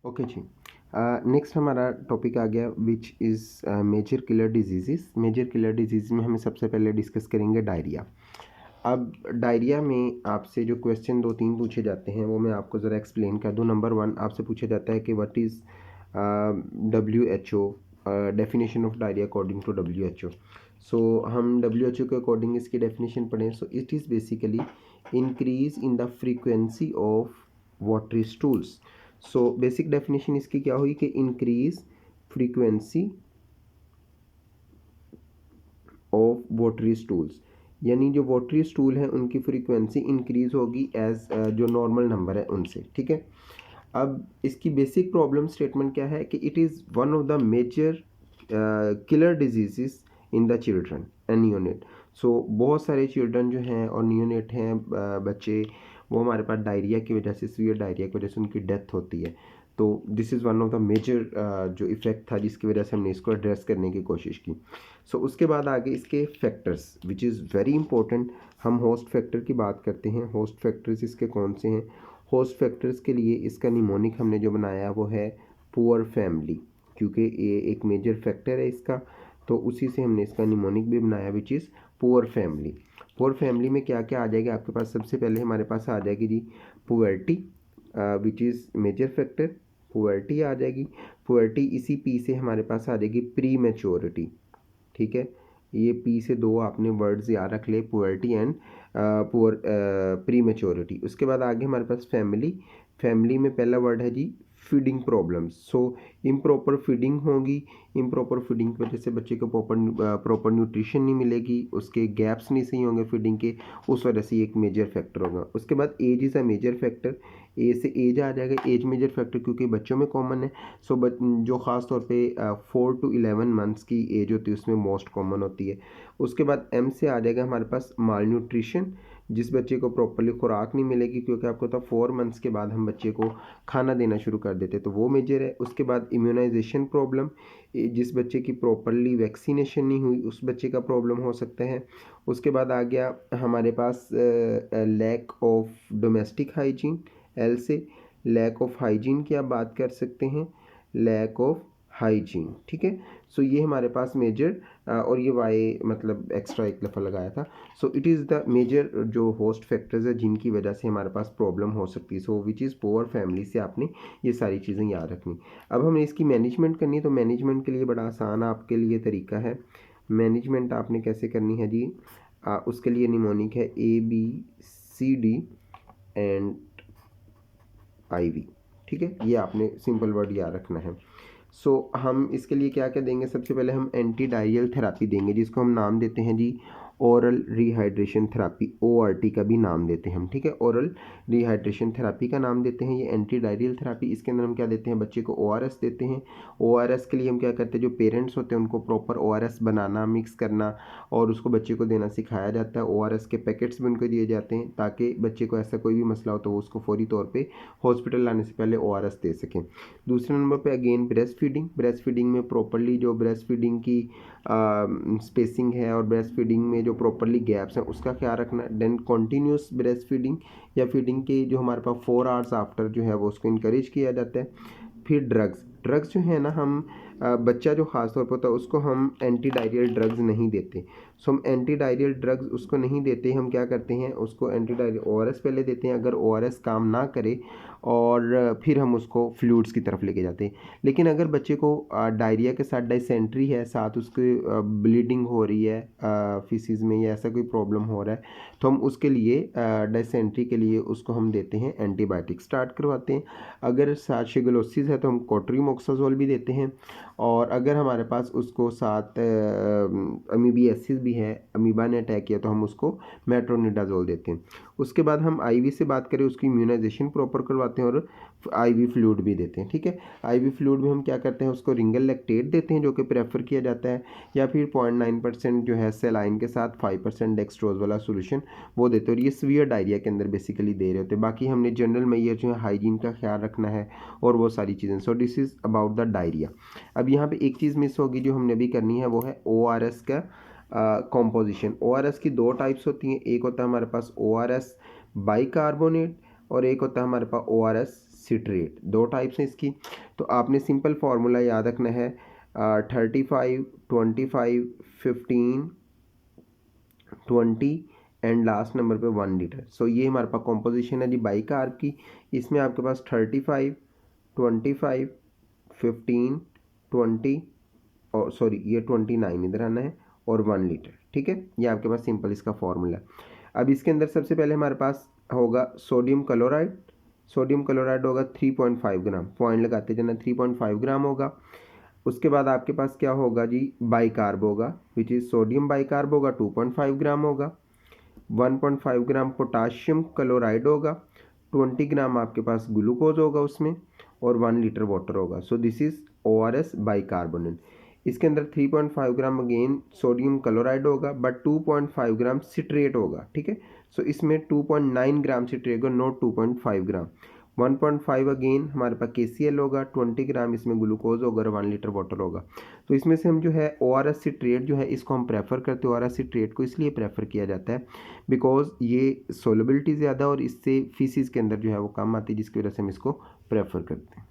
Okay जी। Next हमारा topic आ गया which is major killer disease. Major killer disease में हमें सबसे पहले डिस्कस करेंगे डायरिया। अब डायरिया में आपसे जो क्वेश्चन 2-3 पूछे जाते हैं वो मैं आपको ज़रा एक्सप्लेन कर दूँ। नंबर 1 आपसे पूछा जाता है कि what is WHO, definition of diarrhoea according to WHO। So हम WHO के अकॉर्डिंग इसकी डेफिनेशन पढ़ें। So it is basically increase in the frequency of watery stools. So basic definition इसकी क्या हुई कि increase frequency of watery stools, यानी जो वाटरी स्टूल है उनकी फ्रीक्वेंसी इंक्रीज होगी एज जो नॉर्मल नंबर है उनसे। ठीक है। अब इसकी बेसिक प्रॉब्लम स्टेटमेंट क्या है कि it is one of the major killer disease in the children and neonate. सो बहुत सारे चिल्ड्रन जो हैं और न्यूनेट हैं बच्चे, वो हमारे पास डायरिया की वजह से, सीवियर डायरिया की वजह से उनकी डेथ होती है। तो this is one of the major जो इफ़ेक्ट था जिसकी वजह से हमने इसको एड्रेस करने की कोशिश की। सो उसके बाद आगे इसके factors which is very important. हम होस्ट फैक्टर की बात करते हैं। होस्ट फैक्टर्स इसके कौन से हैं? होस्ट फैक्टर्स के लिए इसका निमोनिक हमने जो बनाया वो है पुअर फैमिली, क्योंकि ये एक मेजर फैक्टर है इसका, तो उसी से हमने इसका निमोनिक भी बनाया which is poor family. Poor family में क्या क्या आ जाएगा आपके पास? सबसे पहले हमारे पास आ जाएगी जी poverty which is major factor. Poverty आ जाएगी। पुअर्टी इसी पी से हमारे पास आ जाएगी प्री मैच्योरिटी। ठीक है, ये पी से 2 आपने वर्ड्स याद रख ले, poverty and poor pre maturity. उसके बाद आगे हमारे पास फैमिली। फैमिली में पहला वर्ड है जी फीडिंग प्रॉब्लम्स। सो इम्प्रॉपर फीडिंग होगी। इम्प्रॉपर फीडिंग की वजह से बच्चे को प्रॉपर न्यूट्रिशन नहीं मिलेगी, उसके गैप्स नहीं सही होंगे फीडिंग के, उस वजह से एक मेजर फैक्टर होगा। उसके बाद age is a major factor. A से एज आ जाएगा, एज मेजर फैक्टर क्योंकि बच्चों में कॉमन है। सो जो ख़ास तौर पे 4 to 11 मंथ्स की एज होती है उसमें मोस्ट कॉमन होती है। उसके बाद एम से आ जाएगा हमारे पास माल न्यूट्रिशन, जिस बच्चे को प्रॉपरली खुराक नहीं मिलेगी, क्योंकि आपको पता 4 मंथ्स के बाद हम बच्चे को खाना देना शुरू कर देते तो वो मेजर है। उसके बाद इम्यूनाइजेशन प्रॉब्लम, जिस बच्चे की प्रॉपरली वैक्सीनेशन नहीं हुई उस बच्चे का प्रॉब्लम हो सकता है। उसके बाद आ गया हमारे पास lack of domestic hygiene. L से लैक ऑफ हाइजीन की आप बात कर सकते हैं, लैक ऑफ हाइजीन। ठीक है। सो ये हमारे पास मेजर और ये वाई मतलब एक्स्ट्रा एक दफ़ा लगाया था। So it is the major जो होस्ट फैक्टर्स है जिनकी वजह से हमारे पास प्रॉब्लम हो सकती है। सो विच इज़ पुअर फैमिली से आपने ये सारी चीज़ें याद रखनी। अब हमें इसकी मैनेजमेंट करनी है, तो मैनेजमेंट के लिए बड़ा आसान आपके लिए तरीका है। मैनेजमेंट आपने कैसे करनी है जी? उसके लिए निमोनिक है ABCD एंड IV। ठीक है, ये आपने सिंपल वर्ड याद रखना है। सो हम इसके लिए क्या क्या देंगे? सबसे पहले हम एंटी डायरियल थेरापी देंगे जिसको हम नाम देते हैं जी ओरल रिहाइड्रेशन थेरापी, ORT का भी नाम देते हैं हम। ठीक है, ओरल रिहाइड्रेशन थेरापी का नाम देते हैं ये एंटी डायरियल थेरापी। इसके अंदर हम क्या देते हैं? बच्चे को ORS देते हैं। ORS के लिए हम क्या करते हैं, जो पेरेंट्स होते हैं उनको प्रॉपर ORS बनाना, मिक्स करना और उसको बच्चे को देना सिखाया जाता है। ORS के पैकेट्स भी उनको दिए जाते हैं ताकि बच्चे को ऐसा कोई भी मसला हो तो वो उसको फौरी तौर पर हॉस्पिटल लाने से पहले ORS दे सकें। दूसरे नंबर पे again breast feeding. Breast feeding में प्रॉपरली जो ब्रेस्ट फीडिंग की स्पेसिंग है और ब्रेस्ट फीडिंग में जो प्रॉपरली गैप्स हैं उसका ख्याल रखना। देन कॉन्टीन्यूस ब्रेस्ट फीडिंग या फीडिंग के जो हमारे पास 4 आवर्स आफ्टर जो है वो उसको इनकरेज किया जाता है। फिर ड्रग्स जो है ना, हम बच्चा जो ख़ास तौर पर होता है उसको हम एंटी डायरियल ड्रग्स नहीं देते। सो हम एंटी डायरियल ड्रग्स उसको नहीं देते। हम क्या करते हैं, उसको एंटी डायरियल ORS पहले देते हैं। अगर ORS काम ना करे और फिर हम उसको फ्लूइड्स की तरफ लेके जाते हैं। लेकिन अगर बच्चे को डायरिया के साथ डायसेंट्री है, साथ उसके ब्लीडिंग हो रही है फीसिस में या ऐसा कोई प्रॉब्लम हो रहा है, तो हम उसके लिए डायसेंट्री के लिए उसको हम देते हैं एंटीबायोटिक स्टार्ट करवाते हैं। अगर साथ शिगलोसिस है तो हम कोट्रीमोक्साजोल भी देते हैं। और अगर हमारे पास उसको साथ अमीबियासिस भी है, अमीबा ने अटैक किया, तो हम उसको मेट्रोनिडाजोल देते हैं। उसके बाद हम IV से बात करें, उसकी इम्यूनाइजेशन प्रॉपर करवाते हैं और IV फ्लूइड भी देते हैं। ठीक है, IV फ्लूइड में हम क्या करते हैं, उसको रिंगल लैक्टेट देते हैं जो कि प्रेफर किया जाता है, या फिर 0.9% जो है सेलाइन के साथ 5% डेक्सट्रोज वाला सोल्यूशन वो देते हैं। और ये सीवियर डायरिया के अंदर बेसिकली दे रहे होते हैं। बाकी हमने जनरल मेजर जो है हाइजीन का ख्याल रखना है और वो सारी चीज़ें। So this is about the diarrhoea. अब यहाँ पे एक चीज़ मिस होगी जो हमने भी करनी है, वो है ORS का कॉम्पोजिशन। ORS की 2 टाइप्स होती हैं। एक होता है हमारे पास ORS बाइकार्बोनेट और एक होता है हमारे पास ORS सिट्रेट। दो टाइप्स हैं इसकी। तो आपने सिंपल फार्मूला याद रखना है 35, 25, 15, 20 एंड लास्ट नंबर पे 1 लीटर। सो ये हमारे पास कॉम्पोजिशन है जी बाइकार्ब की। इसमें आपके पास 35, 25, 15, 20 और सॉरी ये 29 इधर आना है और 1 लीटर। ठीक है, ये आपके पास सिंपल इसका फॉर्मूला। अब इसके अंदर सबसे पहले हमारे पास होगा सोडियम क्लोराइड। सोडियम क्लोराइड होगा 3.5 ग्राम, पॉइंट लगाते जाना, 3.5 ग्राम होगा। उसके बाद आपके पास क्या होगा जी बाइकार्ब होगा, विच इज़ सोडियम बाइकार्ब होगा 2.5 ग्राम होगा। 1.5 ग्राम पोटाशियम क्लोराइड होगा। 20 ग्राम आपके पास ग्लूकोज होगा उसमें और 1 लीटर वाटर होगा। So this is ORS bicarbonate. इसके अंदर 3.5 ग्राम अगेन सोडियम क्लोराइड होगा बट 2.5 ग्राम सिट्रेट होगा। ठीक है, सो इसमें 2.9 ग्राम सिट्रेट होगा, नॉट 2.5 ग्राम। 1.5 अगेन हमारे पास KCl होगा, 20 ग्राम इसमें ग्लूकोज होगा और 1 लीटर वाटर होगा। तो इसमें से हम जो है ORS सिट्रेट जो है इसको हम प्रेफर करते हैं। ORS सिट्रेट को इसलिए प्रेफर किया जाता है बिकॉज ये सोलबिलिटी ज़्यादा और इससे फीसिस के अंदर जो है वो कम आती है, जिसकी वजह से हम इसको प्रेफर करते हैं।